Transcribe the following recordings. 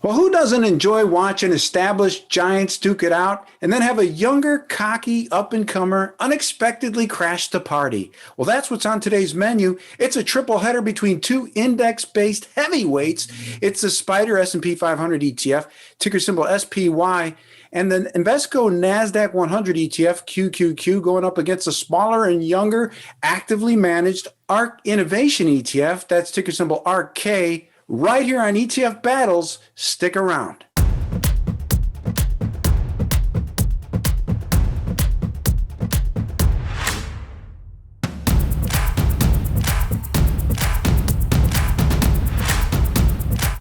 Well, who doesn't enjoy watching established giants duke it out and then have a younger, cocky up-and-comer unexpectedly crash the party? Well, that's what's on today's menu. It's a triple header between two index-based heavyweights. It's the Spider S&P 500 ETF, ticker symbol SPY, and the Invesco NASDAQ 100 ETF, QQQ, going up against a smaller and younger, actively managed Ark Innovation ETF, that's ticker symbol ARKK, right here on ETF Battles. Stick around.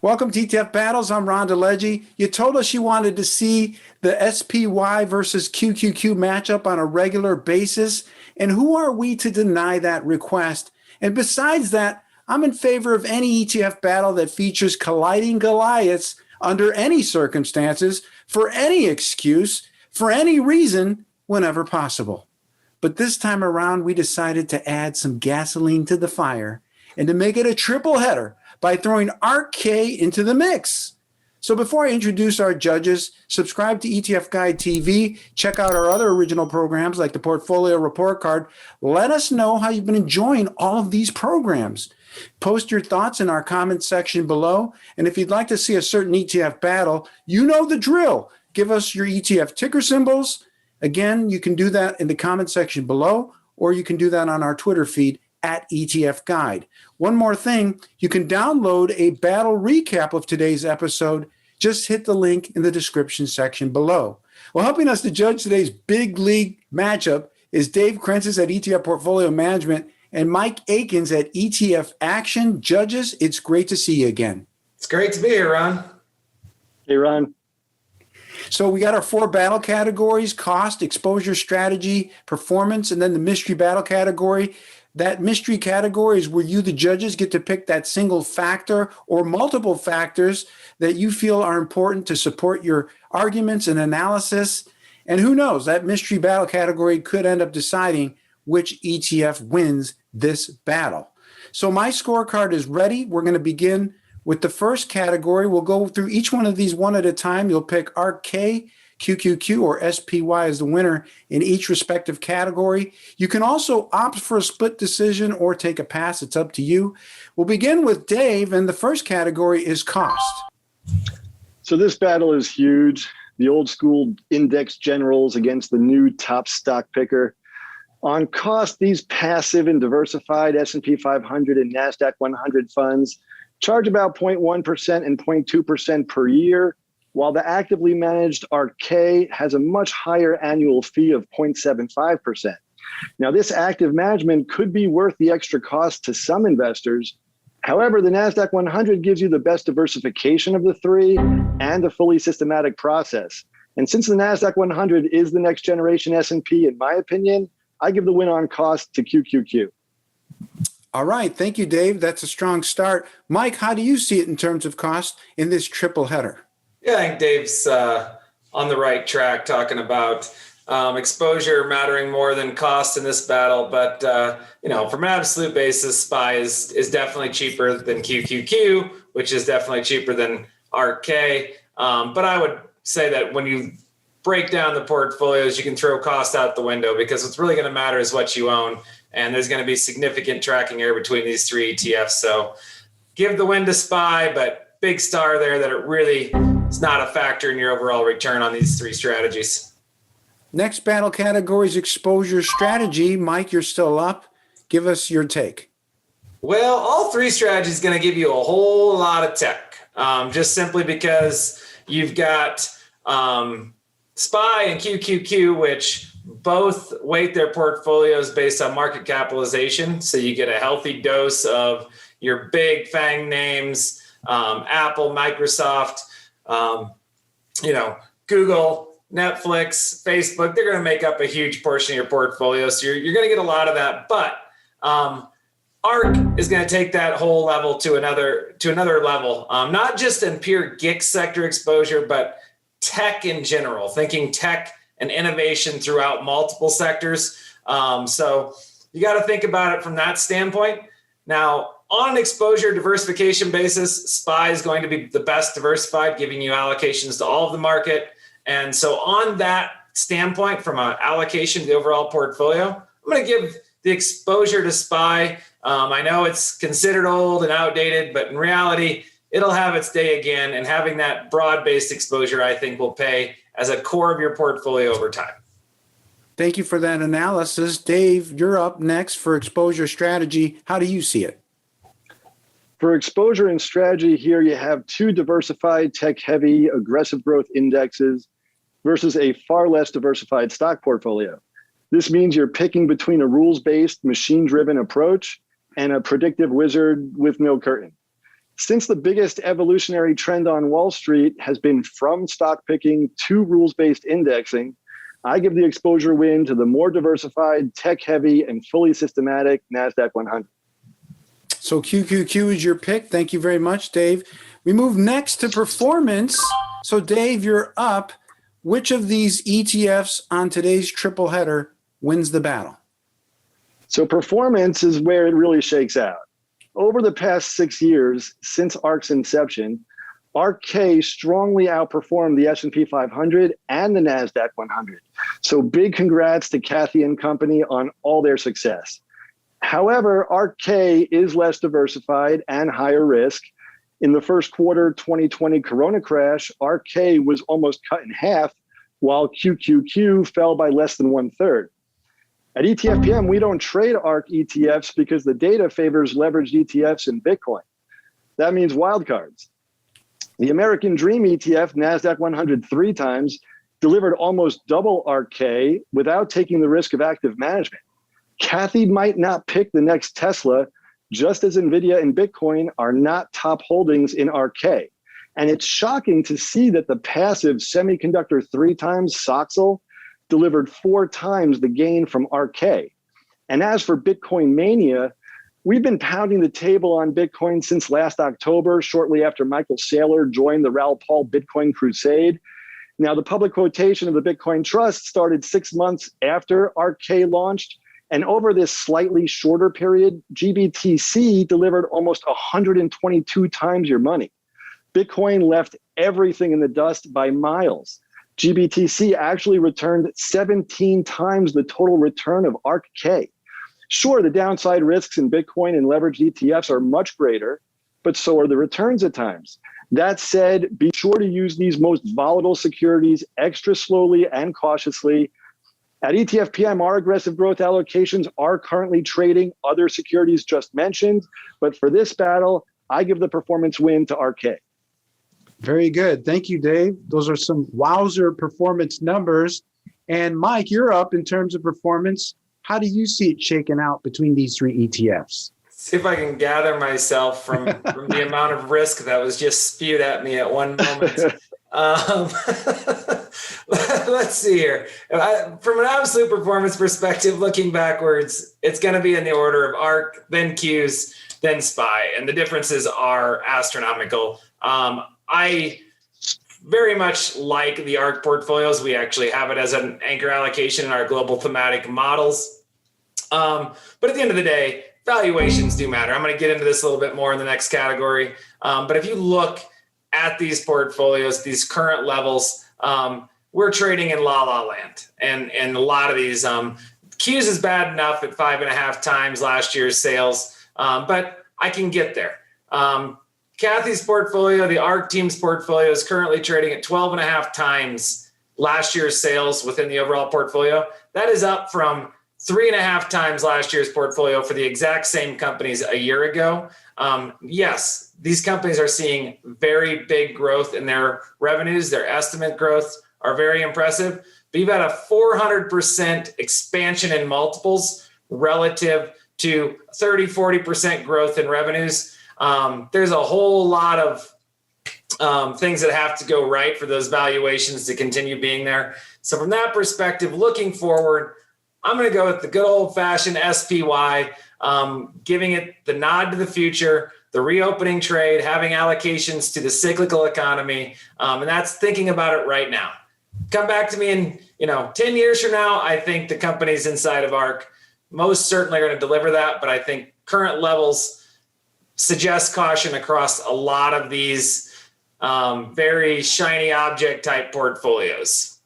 Welcome to ETF Battles. I'm Ron DeLegge. You told us you wanted to see the SPY versus QQQ matchup on a regular basis. And who are we to deny that request? And besides that, I'm in favor of any ETF battle that features colliding Goliaths under any circumstances, for any excuse, for any reason, whenever possible. But this time around, we decided to add some gasoline to the fire and to make it a triple header by throwing ARKK into the mix. So before I introduce our judges, subscribe to ETF Guide TV, check out our other original programs like the Portfolio Report Card. Let us know how you've been enjoying all of these programs. Post your thoughts in our comment section below. And if you'd like to see a certain ETF battle, you know the drill. Give us your ETF ticker symbols. Again, you can do that in the comment section below, or you can do that on our Twitter feed at ETF Guide. One more thing, you can download a battle recap of today's episode. Just hit the link in the description section below. Well, helping us to judge today's big league matchup is Dave Kreinces at ETF Portfolio Management and Mike Akins at ETF Action. Judges, it's great to see you again. It's great to be here, Ron. Hey, Ron. So we got our four battle categories: cost, exposure, strategy, performance, and then the mystery battle category. That mystery category is where you, the judges, get to pick that single factor or multiple factors that you feel are important to support your arguments and analysis. And who knows, that mystery battle category could end up deciding which ETF wins this battle. So my scorecard is ready. We're going to begin with the first category. We'll go through each one of these one at a time. You'll pick ARKK, QQQ, or SPY as the winner in each respective category. You can also opt for a split decision or take a pass. It's up to you. We'll begin with Dave, and the first category is cost. So this battle is huge. The old school index generals against the new top stock picker. On cost, these passive and diversified S&P 500 and NASDAQ 100 funds charge about 0.1% and 0.2% per year, while the actively managed ARKK has a much higher annual fee of 0.75%. Now, this active management could be worth the extra cost to some investors. However, the NASDAQ 100 gives you the best diversification of the three and a fully systematic process. And since the NASDAQ 100 is the next generation S&P, in my opinion, I give the win on cost to QQQ. All right. Thank you, Dave. That's a strong start. Mike, how do you see it in terms of cost in this triple header? Yeah, I think Dave's on the right track talking about exposure mattering more than cost in this battle. But, from an absolute basis, SPY is definitely cheaper than QQQ, which is definitely cheaper than ARKK. But I would say that when you break down the portfolios, you can throw cost out the window, because what's really going to matter is what you own. And there's going to be significant tracking error between these three ETFs. So give the win to SPY, but big star there that it really is not a factor in your overall return on these three strategies. Next battle category is exposure strategy. Mike, you're still up. Give us your take. Well, all three strategies going to give you a whole lot of tech, just simply because you've got SPY and QQQ, which both weight their portfolios based on market capitalization. So you get a healthy dose of your big FANG names, Apple, Microsoft, Google, Netflix, Facebook. They're going to make up a huge portion of your portfolio. So you're going to get a lot of that. But ARK is going to take that whole level to another level, not just in pure GIC sector exposure, but tech in general, thinking tech and innovation throughout multiple sectors. So you got to think about it from that standpoint. Now, on an exposure diversification basis, SPY is going to be the best diversified, giving you allocations to all of the market. And so on that standpoint, from an allocation to the overall portfolio, I'm going to give the exposure to SPY. I know it's considered old and outdated, but in reality, it'll have its day again. And having that broad-based exposure, I think, will pay as a core of your portfolio over time. Thank you for that analysis. Dave, you're up next for exposure strategy. How do you see it? For exposure and strategy here, you have two diversified, tech-heavy, aggressive growth indexes versus a far less diversified stock portfolio. This means you're picking between a rules-based, machine-driven approach and a predictive wizard with no curtain. Since the biggest evolutionary trend on Wall Street has been from stock picking to rules-based indexing, I give the exposure win to the more diversified, tech-heavy, and fully systematic NASDAQ 100. So QQQ is your pick. Thank you very much, Dave. We move next to performance. So Dave, you're up. Which of these ETFs on today's triple header wins the battle? So performance is where it really shakes out. Over the past 6 years, since ARK's inception, ARKK strongly outperformed the S&P 500 and the NASDAQ 100. So big congrats to Kathy and company on all their success. However, ARKK is less diversified and higher risk. In the first quarter 2020 Corona crash, ARKK was almost cut in half, while QQQ fell by less than 1/3. At ETF PM, we don't trade ARK ETFs because the data favors leveraged ETFs and Bitcoin. That means wildcards. The American Dream ETF, NASDAQ 100 3 times, delivered almost double ARKK without taking the risk of active management. Kathy might not pick the next Tesla, just as NVIDIA and Bitcoin are not top holdings in ARKK. And it's shocking to see that the passive semiconductor 3 times Soxel delivered 4 times the gain from ARKK. And as for Bitcoin mania, we've been pounding the table on Bitcoin since last October, shortly after Michael Saylor joined the Raoul Pal Bitcoin crusade. Now, the public quotation of the Bitcoin Trust started 6 months after ARKK launched. And over this slightly shorter period, GBTC delivered almost 122 times your money. Bitcoin left everything in the dust by miles. GBTC actually returned 17 times the total return of ARKK. Sure, the downside risks in Bitcoin and leveraged ETFs are much greater, but so are the returns at times. That said, be sure to use these most volatile securities extra slowly and cautiously. At ETF PM, our aggressive growth allocations are currently trading other securities just mentioned, but for this battle, I give the performance win to ARKK. Very good. Thank you, Dave. Those are some wowzer performance numbers. And Mike, you're up in terms of performance. How do you see it shaken out between these 3 ETFs? See if I can gather myself from the amount of risk that was just spewed at me at one moment. Let's see here. From an absolute performance perspective, looking backwards, it's going to be in the order of ARK, then Qs, then SPY, and the differences are astronomical. I very much like the ARK portfolios. We actually have it as an anchor allocation in our global thematic models. But at the end of the day, valuations do matter. I'm going to get into this a little bit more in the next category. But if you look at these portfolios, these current levels, we're trading in la land. And a lot of these, Qs is bad enough at 5.5 times last year's sales, but I can get there. Kathy's portfolio, the ARK team's portfolio, is currently trading at 12.5 times last year's sales within the overall portfolio. That is up from 3.5 times last year's portfolio for the exact same companies a year ago. Yes, these companies are seeing very big growth in their revenues. Their estimate growth are very impressive. But you've had a 400% expansion in multiples relative to 30-40% growth in revenues. There's a whole lot of things that have to go right for those valuations to continue being there. So from that perspective, looking forward, I'm going to go with the good old-fashioned SPY, giving it the nod to the future, the reopening trade, having allocations to the cyclical economy, and that's thinking about it right now. Come back to me in 10 years from now. I think the companies inside of ARK most certainly are going to deliver that, but I think current levels, suggest caution across a lot of these very shiny object type portfolios.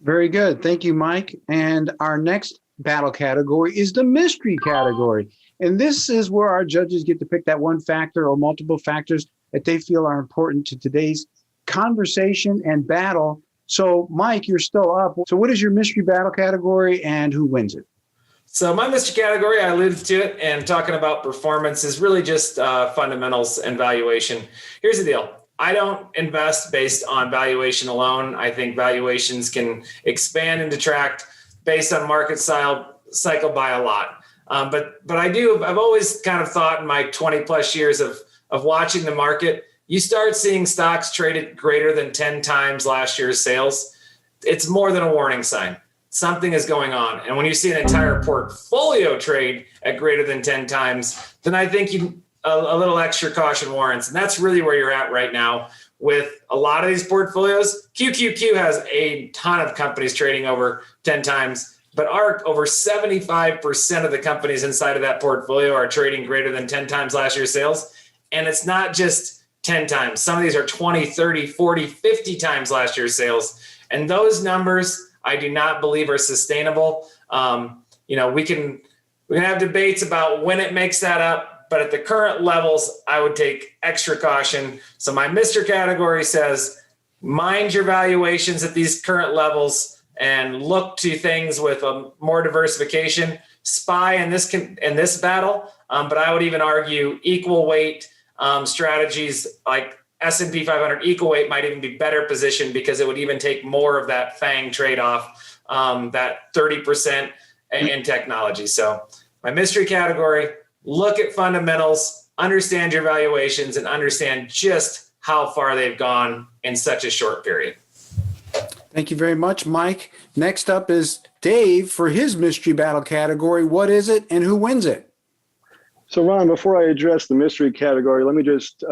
Very good. Thank you, Mike. And our next battle category is the mystery category. And this is where our judges get to pick that one factor or multiple factors that they feel are important to today's conversation and battle. So, Mike, you're still up. So what is your mystery battle category and who wins it? So my mystery category, I alluded to it, and talking about performance is really just fundamentals and valuation. Here's the deal. I don't invest based on valuation alone. I think valuations can expand and detract based on market cycle by a lot. But I've always kind of thought in my 20 plus years of watching the market, you start seeing stocks traded greater than 10 times last year's sales. It's more than a warning sign. Something is going on. And when you see an entire portfolio trade at greater than 10 times, then I think a little extra caution warrants. And that's really where you're at right now with a lot of these portfolios. QQQ has a ton of companies trading over 10 times, but Ark, over 75% of the companies inside of that portfolio are trading greater than 10 times last year's sales. And it's not just 10 times. Some of these are 20, 30, 40, 50 times last year's sales. And those numbers I do not believe are sustainable. We can have debates about when it makes that up, but at the current levels, I would take extra caution. So my Mr. category says, mind your valuations at these current levels and look to things with a more diversification. SPY in this battle, but I would even argue equal weight strategies like S&P 500 equal weight might even be better positioned because it would even take more of that FANG trade-off, that 30% in technology. So my mystery category, look at fundamentals, understand your valuations, and understand just how far they've gone in such a short period. Thank you very much, Mike. Next up is Dave for his mystery battle category. What is it and who wins it? So, Ron, before I address the mystery category, let me just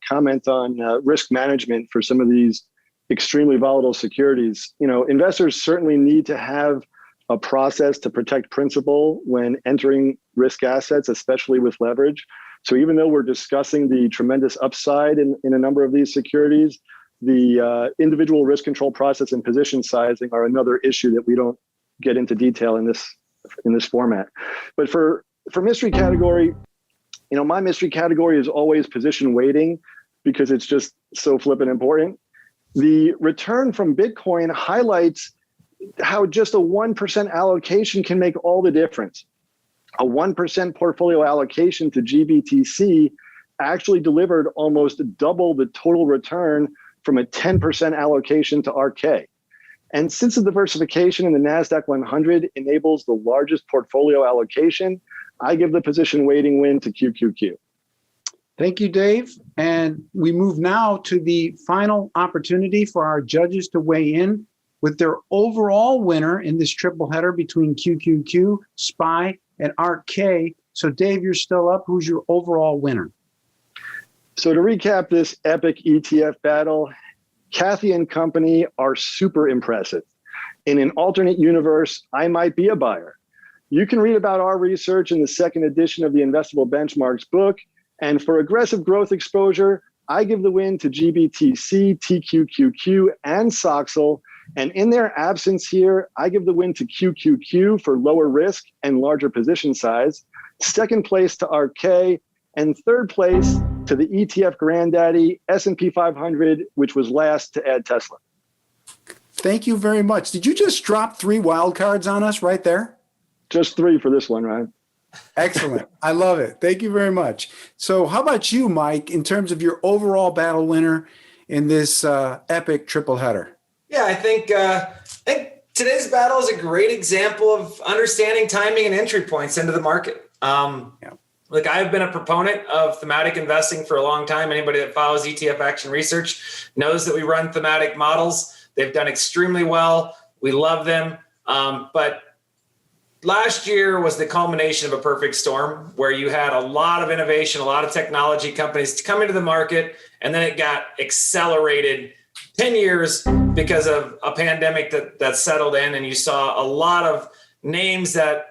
comment on risk management for some of these extremely volatile securities. Investors certainly need to have a process to protect principal when entering risk assets, especially with leverage. So even though we're discussing the tremendous upside in a number of these securities, the individual risk control process and position sizing are another issue that we don't get into detail in this format. But for mystery category, my mystery category is always position weighting because it's just so flippin' important. The return from Bitcoin highlights how just a 1% allocation can make all the difference. A 1% portfolio allocation to GBTC actually delivered almost double the total return from a 10% allocation to ARKK. And since the diversification in the NASDAQ 100 enables the largest portfolio allocation, I give the position weighting win to QQQ. Thank you, Dave. And we move now to the final opportunity for our judges to weigh in with their overall winner in this triple header between QQQ, SPY, and ARKK. So, Dave, you're still up. Who's your overall winner? So to recap this epic ETF battle, Kathy and company are super impressive. In an alternate universe, I might be a buyer. You can read about our research in the second edition of the Investable Benchmarks book. And for aggressive growth exposure, I give the win to GBTC, TQQQ, and Soxal. And in their absence here, I give the win to QQQ for lower risk and larger position size. Second place to ARKK, and third place to the ETF granddaddy, S&P 500, which was last to add Tesla. Thank you very much. Did you just drop 3 wild cards on us right there? Just 3 for this one, Ryan. Excellent. I love it. Thank you very much. So how about you, Mike, in terms of your overall battle winner in this epic triple header? Yeah, I think today's battle is a great example of understanding timing and entry points into the market. Look, I've been a proponent of thematic investing for a long time. Anybody that follows ETF Action research knows that we run thematic models. They've done extremely well. We love them. But last year was the culmination of a perfect storm where you had a lot of innovation, a lot of technology companies come into the market, and then it got accelerated 10 years because of a pandemic that settled in, and you saw a lot of names that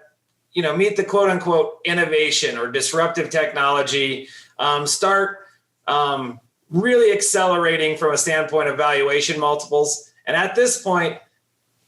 meet the quote unquote innovation or disruptive technology start really accelerating from a standpoint of valuation multiples. And at this point,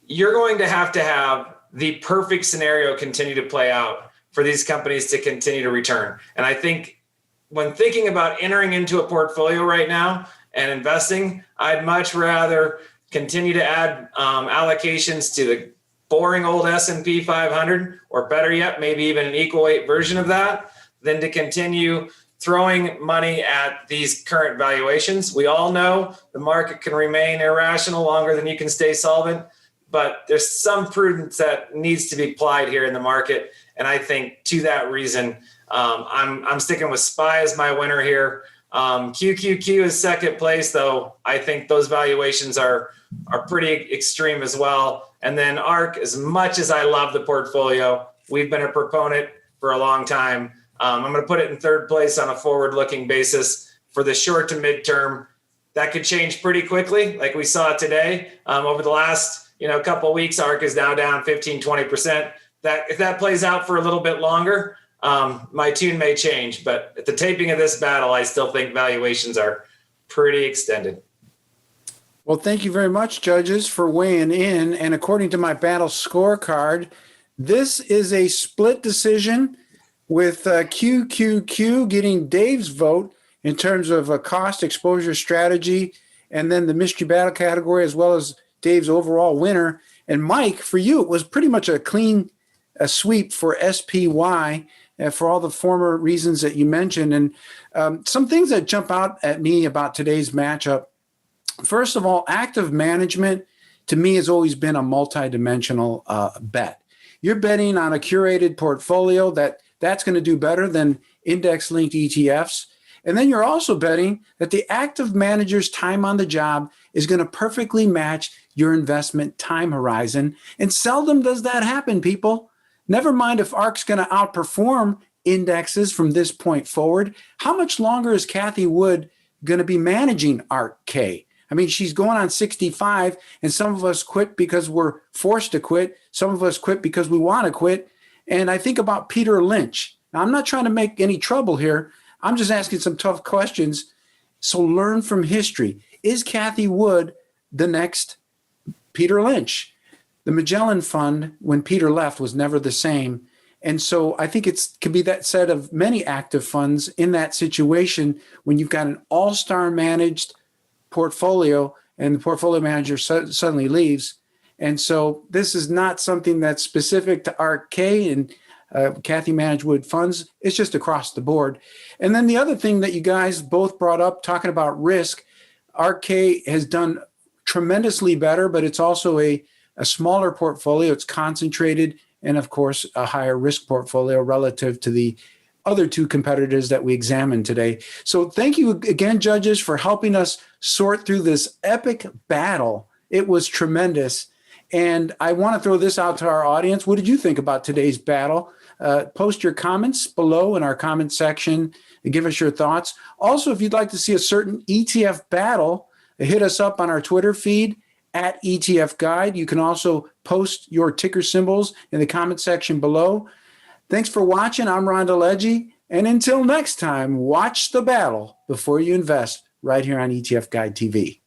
you're going to have the perfect scenario continue to play out for these companies to continue to return. And I think when thinking about entering into a portfolio right now and investing, I'd much rather continue to add allocations to the boring old S&P 500, or better yet, maybe even an equal weight version of that, than to continue throwing money at these current valuations. We all know the market can remain irrational longer than you can stay solvent, but there's some prudence that needs to be applied here in the market. And I think to that reason, I'm sticking with SPY as my winner here. QQQ is second place, though. I think those valuations are pretty extreme as well. And then Ark, as much as I love the portfolio, we've been a proponent for a long time. I'm going to put it in third place on a forward-looking basis for the short to midterm. That could change pretty quickly, like we saw today. Over the last couple of weeks, Ark is now down 15-20%. If that plays out for a little bit longer, my tune may change. But at the taping of this battle, I still think valuations are pretty extended. Well, thank you very much, judges, for weighing in. And according to my battle scorecard, this is a split decision, with QQQ getting Dave's vote in terms of a cost exposure strategy, and then the mystery battle category, as well as Dave's overall winner. And Mike, for you, it was pretty much a clean sweep for SPY for all the former reasons that you mentioned. And some things that jump out at me about today's matchup. First of all, active management to me has always been a multidimensional bet. You're betting on a curated portfolio that's going to do better than index-linked ETFs. And then you're also betting that the active manager's time on the job is going to perfectly match your investment time horizon. And seldom does that happen, people. Never mind if ARK's going to outperform indexes from this point forward. How much longer is Cathie Wood going to be managing ARKK? I mean, she's going on 65, and some of us quit because we're forced to quit. Some of us quit because we want to quit. And I think about Peter Lynch. Now, I'm not trying to make any trouble here. I'm just asking some tough questions. So learn from history. Is Cathie Wood the next Peter Lynch? The Magellan Fund, when Peter left, was never the same. And so I think it could be that said of many active funds in that situation when you've got an all-star managed portfolio and the portfolio manager suddenly leaves. And so this is not something that's specific to ARKK and Cathie Managed Wood funds. It's just across the board. And then the other thing that you guys both brought up, talking about risk, ARKK has done tremendously better, but it's also a smaller portfolio. It's concentrated and, of course, a higher risk portfolio relative to the other two competitors that we examined today. So thank you again, judges, for helping us sort through this epic battle. It was tremendous. And I want to throw this out to our audience. What did you think about today's battle? Post your comments below in our comment section and give us your thoughts. Also, if you'd like to see a certain ETF battle, hit us up on our Twitter feed at ETF Guide. You can also post your ticker symbols in the comment section below. Thanks for watching. I'm Ron DeLegge. And until next time, watch the battle before you invest right here on ETF Guide TV.